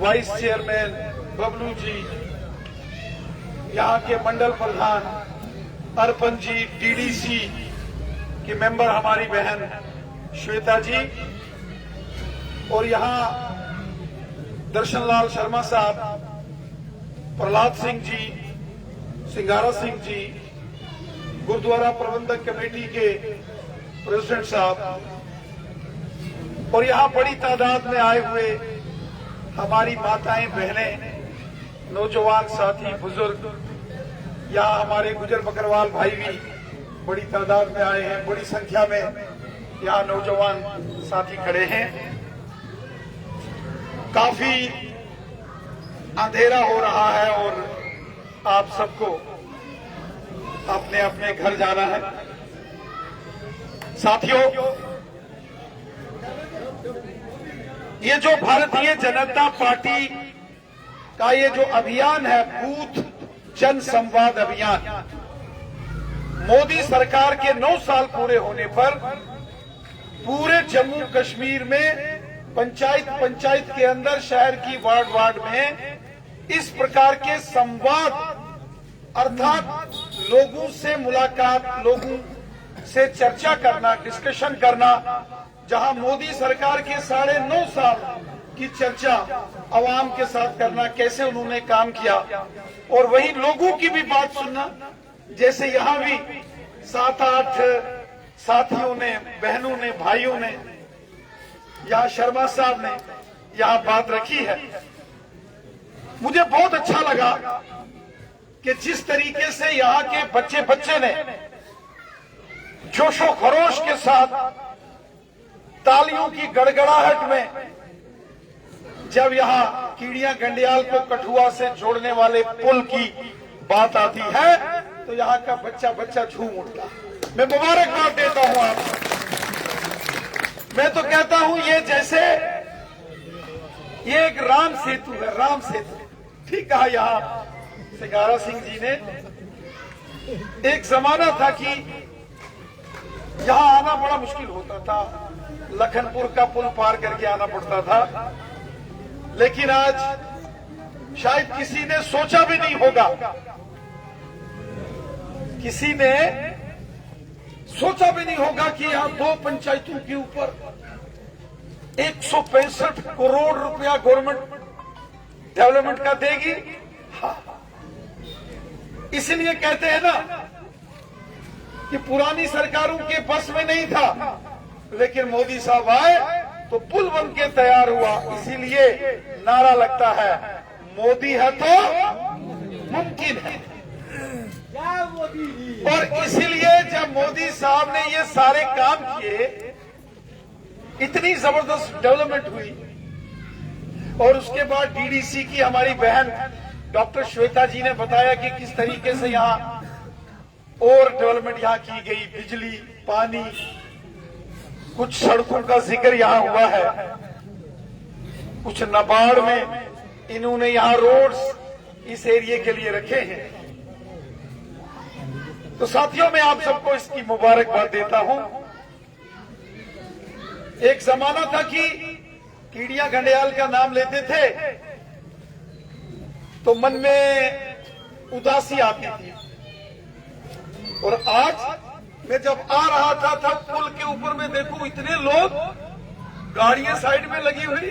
वाइस चेयरमैन बबलू जी, यहाँ के मंडल प्रधान अर्पण जी, डीडीसी के मेंबर हमारी बहन श्वेता जी, और यहाँ दर्शनलाल शर्मा साहब, प्रहलाद सिंह जी, सिंगारा सिंह जी, गुरुद्वारा प्रबंधक कमेटी के प्रेसिडेंट साहब, और यहाँ बड़ी तादाद में आए हुए हमारी माताएं, बहनें, नौजवान साथी, बुजुर्ग, यहाँ हमारे गुजर बकरवाल भाई भी बड़ी तादाद में आए हैं, बड़ी संख्या में यहाँ नौजवान साथी खड़े हैं। काफी अंधेरा हो रहा है और आप सबको अपने अपने घर जाना है। साथियों, ये जो भारतीय जनता पार्टी का ये जो अभियान है, बूथ जन संवाद अभियान, मोदी सरकार के 9 साल पूरे होने पर पूरे जम्मू कश्मीर में पंचायत के अंदर, शहर की वार्ड में इस प्रकार के संवाद अर्थात लोगों से मुलाकात, लोगों से चर्चा करना, डिस्कशन करना, जहां मोदी सरकार के 9.5 साल की चर्चा आवाम के साथ करना, कैसे उन्होंने काम किया, और वही लोगों की भी बात सुनना। जैसे यहाँ भी 7-8 साथियों ने, बहनों ने, भाइयों ने, यहाँ शर्मा साहब ने यहाँ बात रखी है। मुझे बहुत अच्छा लगा कि जिस तरीके से यहाँ के बच्चे ने जोशो खरोश के साथ तालियों की गड़गड़ाहट में जब यहाँ कीड़िया गंडियाल को कठुआ से जोड़ने वाले पुल की बात आती है तो यहाँ का बच्चा झूम उठता। मैं मुबारकबाद देता हूँ आपको। मैं तो कहता हूँ ये जैसे ये एक राम सेतु है, राम सेतु। ठीक कहा यहाँ सिंगारा सिंह जी ने। एक जमाना था कि यहाँ आना बड़ा मुश्किल होता था, लखनपुर का पुल पार करके आना पड़ता था, लेकिन आज शायद किसी ने सोचा भी नहीं होगा, किसी ने सोचा भी नहीं होगा कि यहाँ 2 पंचायतों के ऊपर 165 करोड़ रुपया गवर्नमेंट डेवलपमेंट का देगी। हाँ, इसलिए कहते हैं ना कि पुरानी सरकारों के बस में नहीं था, लेकिन मोदी साहब आए तो पुल बन के तैयार हुआ। इसीलिए नारा लगता है, मोदी है तो मुमकिन है। और इसीलिए जब मोदी साहब ने ये सारे काम किए, इतनी जबरदस्त डेवलपमेंट हुई, और उसके बाद डीडीसी की हमारी बहन डॉक्टर श्वेता जी ने बताया कि किस तरीके से यहाँ और डेवलपमेंट यहाँ की गई, बिजली, पानी, कुछ सड़कों का जिक्र यहाँ हुआ है, कुछ नाबार्ड में इन्होंने यहाँ रोड्स इस एरिया के लिए रखे हैं। तो साथियों, मैं आप सबको इसकी मुबारकबाद देता हूं। एक जमाना था कि कीड़िया गंडियाल का नाम लेते थे तो मन में उदासी आती थी, और आज मैं जब आ रहा था तब पुल के ऊपर में देखूं इतने लोग, गाड़ियां साइड में लगी हुई,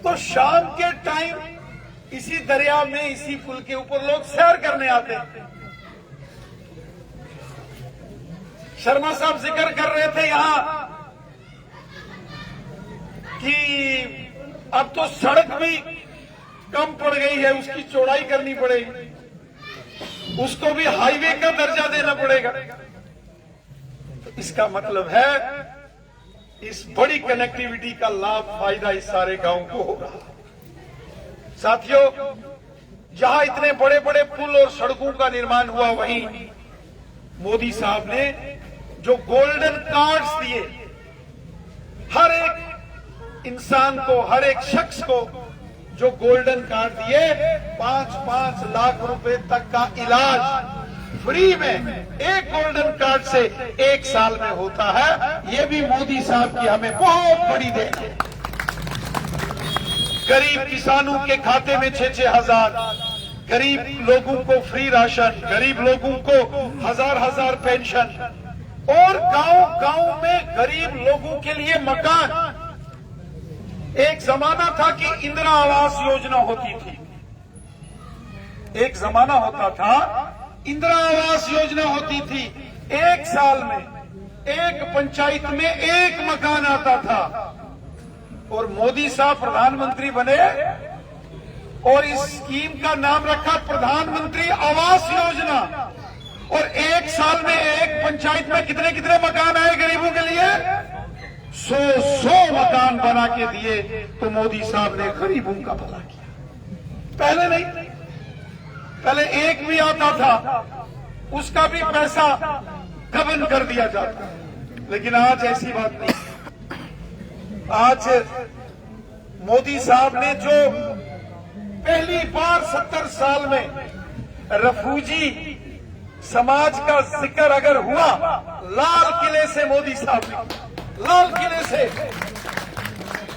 तो शाम के टाइम इसी दरिया में, इसी पुल के ऊपर लोग सैर करने आते हैं। शर्मा साहब जिक्र कर रहे थे यहाँ कि अब तो सड़क भी कम पड़ गई है, उसकी चौड़ाई करनी पड़ेगी। उसको भी हाईवे का दर्जा देना पड़ेगा। तो इसका मतलब है इस बड़ी कनेक्टिविटी का लाभ फायदा इस सारे गांव को होगा। साथियों, जहां इतने बड़े बड़े पुल और सड़कों का निर्माण हुआ, वहीं मोदी साहब ने जो गोल्डन कार्ड्स दिए, हर एक इंसान को, हर एक शख्स को जो गोल्डन कार्ड दिए, 5-5 लाख रुपए तक का इलाज फ्री में एक गोल्डन कार्ड से 1 साल में होता है। ये भी मोदी साहब की हमें बहुत बड़ी देन है। गरीब किसानों के खाते में 6-6 हजार, गरीब लोगों को फ्री राशन, गरीब लोगों को 1000-1000 पेंशन, और गांव-गांव में गरीब लोगों के लिए मकान। एक जमाना था कि इंदिरा आवास योजना होती थी, एक जमाना होता था इंदिरा आवास योजना होती थी। 1 साल में एक पंचायत में एक मकान आता था, और मोदी साहब प्रधानमंत्री बने और इस स्कीम का नाम रखा प्रधानमंत्री आवास योजना। और 1 साल में एक पंचायत में कितने कितने मकान आए गरीबों के लिए? 100 मकान बना के दिए। तो मोदी साहब ने गरीबों का भला किया। पहले नहीं, पहले एक भी आता था उसका भी पैसा गबन कर दिया जाता, लेकिन आज ऐसी बात नहीं। आज मोदी साहब ने जो पहली बार 70 साल में रफूजी समाज का जिक्र अगर हुआ, लाल किले से मोदी साहब ने, लाल किले से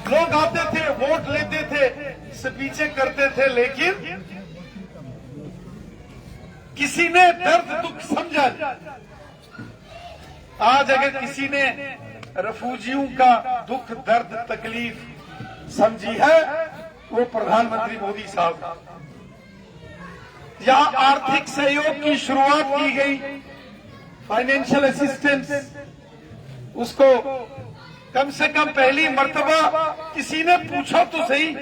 लोग आते थे, वोट लेते थे, स्पीचें करते थे, लेकिन किसी ने दर्द दुख समझा। आज अगर किसी ने रफूजियों का दुख दर्द तकलीफ समझी है, वो प्रधानमंत्री मोदी साहब। यहां आर्थिक सहयोग की शुरुआत की गई, फाइनेंशियल असिस्टेंस, उसको कम से कम पहली मर्तबा किसी ने पूछा तो सही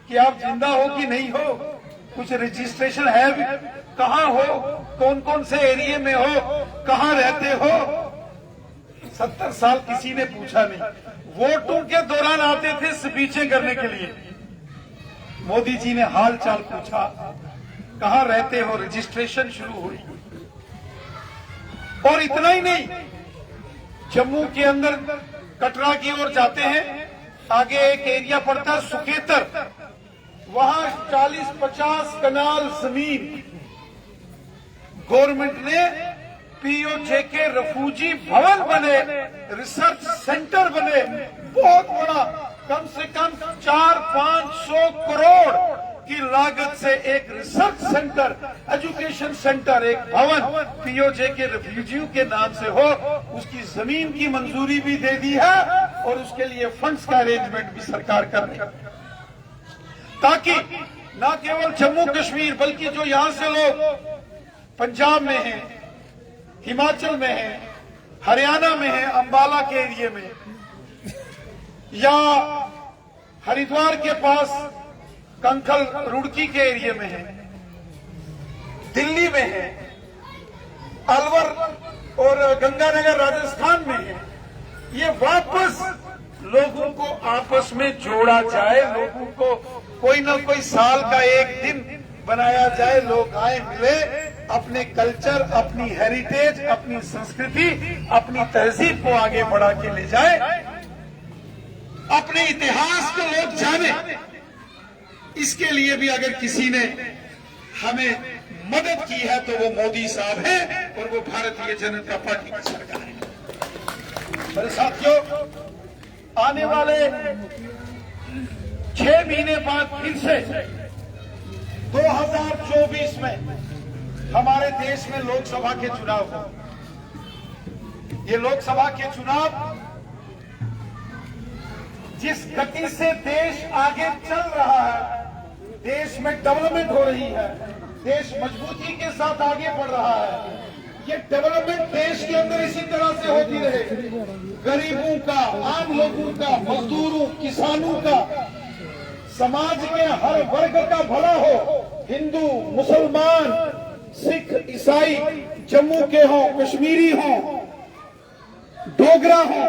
कि आप जिंदा हो कि नहीं हो, कुछ रजिस्ट्रेशन है भी, कहां हो, कौन कौन से एरिया में हो, कहां रहते हो। 70 साल किसी ने पूछा नहीं। वोटों के दौरान आते थे स्पीचें करने के लिए, मोदी जी ने हाल चाल पूछा, कहां रहते हो, रजिस्ट्रेशन शुरू हुई। और इतना ही नहीं, जम्मू के अंदर कटरा की ओर जाते हैं, आगे एक एरिया पड़ता है सुकेतर, वहां 40-50 कनाल जमीन गवर्नमेंट ने पीओजे के रफूजी भवन बने, रिसर्च सेंटर बने, बहुत बड़ा, कम से कम 400-500 करोड़ की लागत से एक रिसर्च सेंटर, एजुकेशन सेंटर, एक भवन पीओजे के रिफ्यूजियों के नाम से हो, उसकी जमीन की मंजूरी भी दे दी है और उसके लिए फंड्स का अरेंजमेंट भी सरकार कर रही है, ताकि न केवल जम्मू कश्मीर बल्कि जो यहां से लोग पंजाब में हैं, हिमाचल में हैं, हरियाणा में हैं, अंबाला के एरिया में, या हरिद्वार के पास कंखल रुड़की के एरिया में है, दिल्ली में है, अलवर और गंगानगर राजस्थान में है, ये वापस लोगों को आपस में जोड़ा जाए, लोगों को कोई ना कोई साल का एक दिन बनाया जाए, लोग आए मिले, अपने कल्चर, अपनी हेरिटेज, अपनी संस्कृति, अपनी तहजीब को आगे बढ़ा के ले जाए, अपने इतिहास को लोग जाने। इसके लिए भी अगर किसी ने हमें मदद की है तो वो मोदी साहब हैं और वो भारतीय जनता पार्टी की सरकार है। मेरे साथियों, आने वाले 6 महीने बाद फिर से 2024 में हमारे देश में लोकसभा के चुनाव होंगे। ये लोकसभा के चुनाव जिस गति से देश आगे चल रहा है, देश में डेवलपमेंट हो रही है, देश मजबूती के साथ आगे बढ़ रहा है, ये डेवलपमेंट देश के अंदर इसी तरह से होती रहे, गरीबों का, आम लोगों का, मजदूरों, किसानों का, समाज के हर वर्ग का भला हो, हिंदू, मुसलमान, सिख, ईसाई, जम्मू के हों, कश्मीरी हों, डोगरा हों,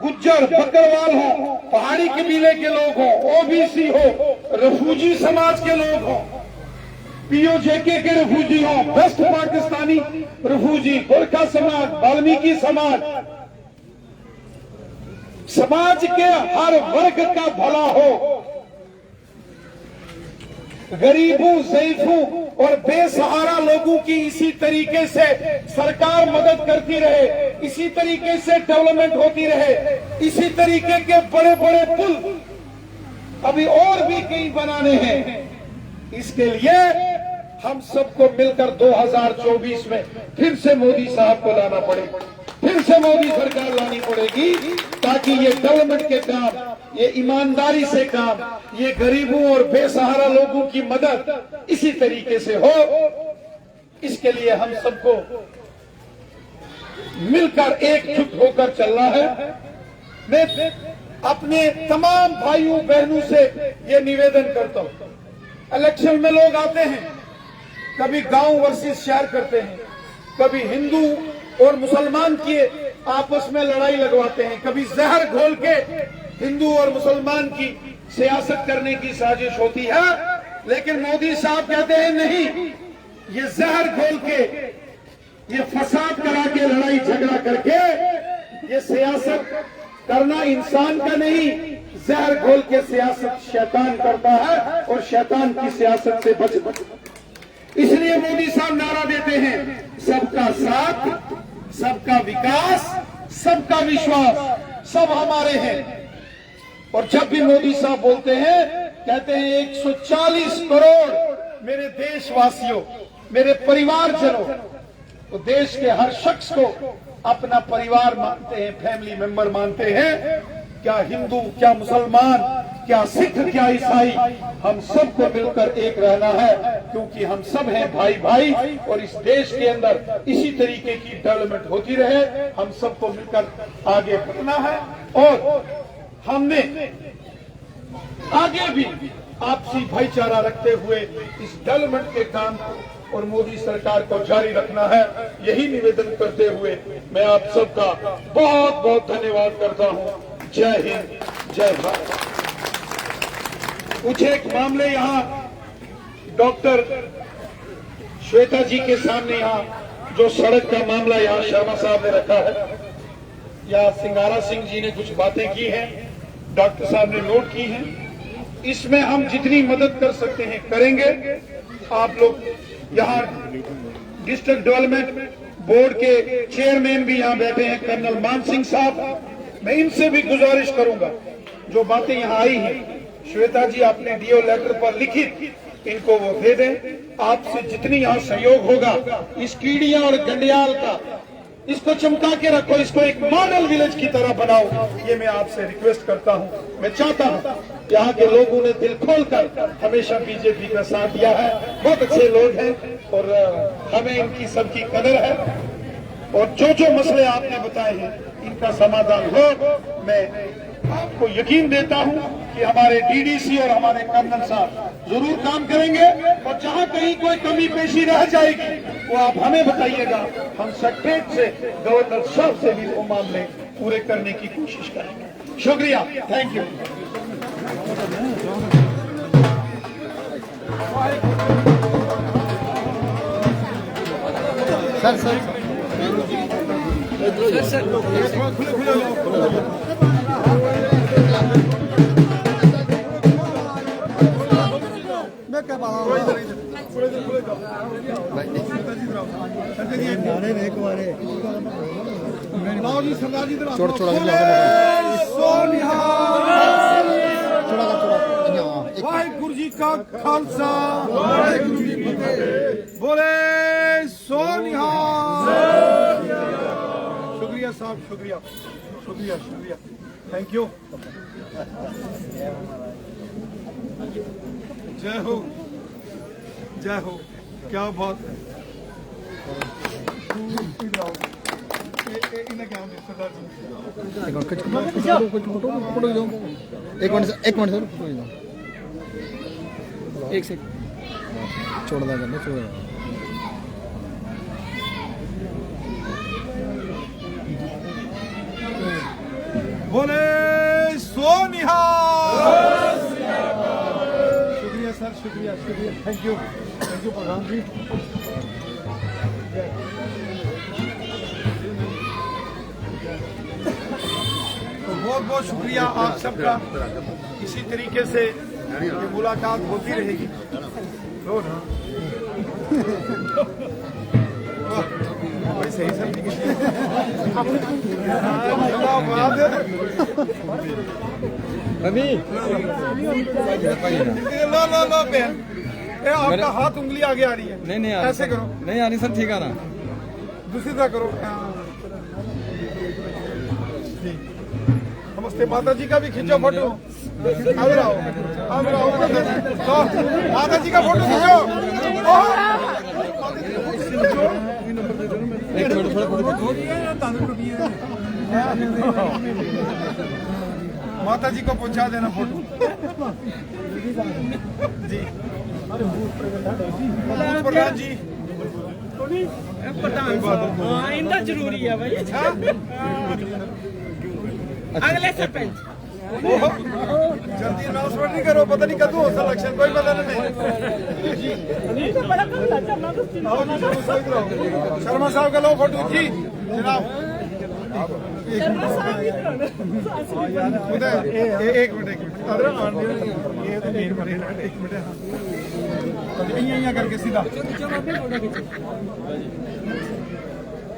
गुज्जर, बकरवाल हों, पहाड़ी कबीले के लोग हों, ओबीसी हो, रिफ्यूजी समाज के लोग हों, पीओजेके के रिफ्यूजी हों, वेस्ट पाकिस्तानी रिफ्यूजी, गोरखा समाज, वाल्मीकि समाज, समाज के हर वर्ग का भला हो, गरीबों, ज़ईफों और बेसहारा लोगों की इसी तरीके से सरकार मदद करती रहे, इसी तरीके से डेवलपमेंट होती रहे, इसी तरीके के बड़े बड़े पुल अभी और भी कई बनाने हैं। इसके लिए हम सबको मिलकर 2024 में फिर से मोदी साहब को लाना पड़ेगा, फिर से मोदी सरकार लानी पड़ेगी, ताकि ये डेवलपमेंट के काम, ये ईमानदारी से काम, ये गरीबों और बेसहारा लोगों की मदद इसी तरीके से हो। इसके लिए हम सबको मिलकर एकजुट होकर चलना है। मैं अपने तमाम भाइयों बहनों से ये निवेदन करता हूं, इलेक्शन में लोग आते हैं, कभी गांव वर्सेस शहर करते हैं, कभी हिंदू और मुसलमान की आपस में लड़ाई लगवाते हैं, कभी जहर घोल के हिंदू और मुसलमान की सियासत करने की साजिश होती है। लेकिन मोदी साहब कहते हैं नहीं, ये जहर घोल के, ये फसाद करा के, लड़ाई झगड़ा करके ये सियासत करना इंसान का नहीं, जहर घोल के सियासत शैतान करता है और शैतान की सियासत से बच। इसलिए मोदी साहब नारा देते हैं, सबका साथ, सबका विकास, सबका विश्वास, सब हमारे हैं। और जब भी मोदी साहब बोलते हैं, कहते हैं 140 करोड़ मेरे देशवासियों, मेरे परिवारजनों, तो देश के हर शख्स को अपना परिवार मानते हैं, फैमिली मेंबर मानते हैं। क्या हिंदू, क्या मुसलमान, क्या सिख, क्या ईसाई, हम सबको मिलकर एक रहना है, क्योंकि हम सब हैं भाई भाई। और इस देश के अंदर इसी तरीके की डेवलपमेंट होती रहे, हम सबको मिलकर आगे बढ़ना है। और हमने आगे भी आपसी भाईचारा रखते हुए इस डेवलपमेंट के काम को और मोदी सरकार को जारी रखना है। यही निवेदन करते हुए मैं आप सबका बहुत बहुत धन्यवाद करता हूं। जय हिंद, जय भारत। कुछ एक मामले यहाँ डॉक्टर श्वेता जी के सामने, यहाँ जो सड़क का मामला यहाँ शर्मा साहब ने रखा है, या सिंगारा सिंह जी ने कुछ बातें की हैं, डॉक्टर साहब ने नोट की हैं। इसमें हम जितनी मदद कर सकते हैं करेंगे। आप लोग यहाँ डिस्ट्रिक्ट डेवलपमेंट बोर्ड के चेयरमैन भी यहाँ बैठे हैं, कर्नल मान सिंह साहब, मैं इनसे भी गुजारिश करूंगा, जो बातें यहाँ आई हैं, श्वेता जी आपने डीओ लेटर पर लिखित इनको वो दे दें। आपसे जितनी यहाँ सहयोग होगा, इस कीड़िया और गंडियाल का, इसको चमका के रखो, इसको एक मॉडल विलेज की तरह बनाओ, ये मैं आपसे रिक्वेस्ट करता हूँ। मैं चाहता हूँ यहाँ के लोगों ने दिल खोलकर हमेशा बीजेपी का साथ दिया है, बहुत अच्छे लोग हैं और हमें इनकी सबकी कदर है। और जो जो मसले आपने बताए हैं, इनका समाधान हो। मैं आपको यकीन देता हूं कि हमारे डीडीसी और हमारे कर्नल साहब जरूर काम करेंगे। और जहां कहीं कोई कमी पेशी रह जाएगी, वो आप हमें बताइएगा, हम सेक्रेटरी से, गवर्नर साहब से भी वो मामले पूरे करने की कोशिश करेंगे। शुक्रिया, थैंक यू। सर सर मैं क्या छोड़ छोड़ा वाहिगुरु जी का खालसा, वाहिगुरु जी की फतेह। बोले सो निहाल। शुक्रिया साहब, शुक्रिया शुक्रिया शुक्रिया, थैंक यू। जय हो, जय हो, क्या बात है। एक मिनट सर, एक सेकंड छोड़ दो, बोले सो निहाल। शुक्रिया सर, शुक्रिया शुक्रिया, थैंक यू प्रधान जी। तो बहुत बहुत शुक्रिया आप सबका। इसी तरीके से ये मुलाकात होती रहेगी। बड़ी सही सब्जी की लो लो लो बहन, आपका हाथ उंगली आगे आ रही है। नहीं ऐसे करो, नहीं आ रही सर, ठीक है ना, दूसरी तरह करो। नमस्ते, माता जी का भी खींचो फोटो। आगे आओ, आगे आओ, माता जी का फोटो खींचो। माता जी को पहुंचा देना फोटो जी। प्रधान जी इंदा जरूरी है भाई। अगले सरपंच जल्दी अनाउंसमेंट नहीं करो, पता नहीं कदू हो सिलेक्शन, कोई पता नहीं। शर्मा साहब का लो फोटो जी जनाब। एक मिनट करके सीधा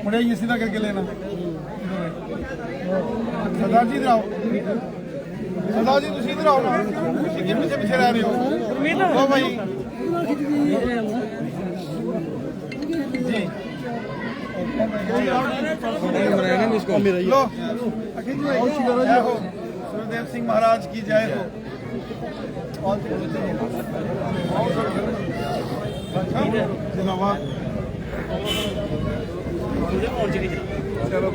मुड़े ये सीधा करके लेना। सरदार जी इधर आओ, सरदार जी तुम इधर आओ ना, पीछे पीछे रह रहे हो। ओ भाई जी लो, जय हो सुखदेव सिंह महाराज की जय हो। जिंदाबाद। चलो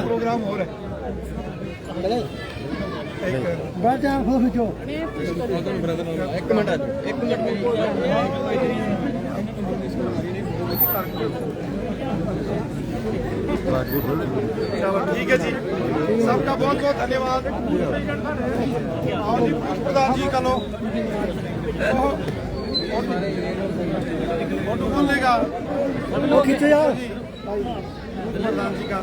प्रोग्राम हो रहा है। चलो ठीक है जी, सबका बहुत बहुत धन्यवाद। और जी प्रधान जी का लो फोटो कौन लेगा? वो खींचो यार प्रधान जी का।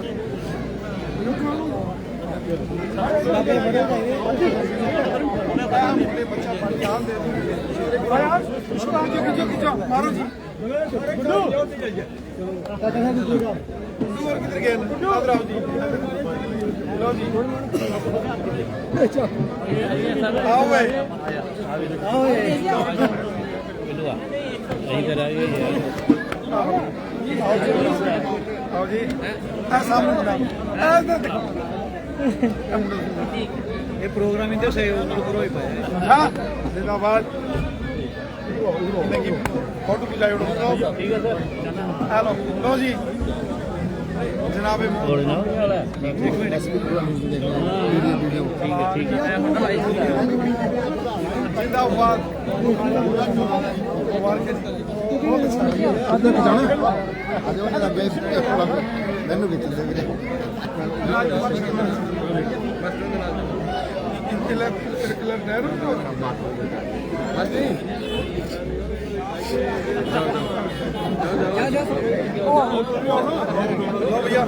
खींचो मारो जी। किधर गए? आओ जी, लो जी, आओ भाई, आओ जी, सामने ये प्रोग्राम इंदे से करो ही पाए। हाँ जिंदाबाद। फोटो खिंचाई उठो। ठीक है सर, हेलो लो जी जनाब। जिंदाबाद। बहुत अच्छा मैनू भी चलते वीरे भैया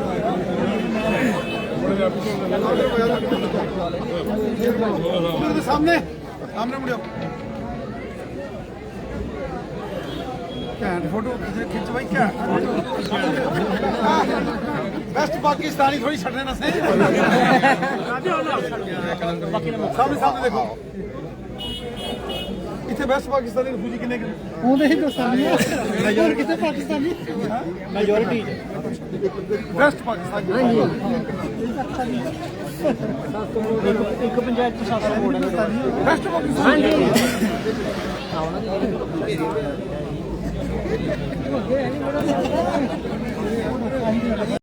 सामने सामने मुड़ो। फोटो खिंच भाई क्या बेस्ट पाकिस्तानी थोड़ी छड़ने ना सही। सामने सामने देखो इतने बेस्ट पाकिस्तानी रिफ्यूजी कितने पाकिस्तानी मेजोरिटी बेस्ट पाकिस्तानी एक पंचायत बेस्ट पाकिस्तानी।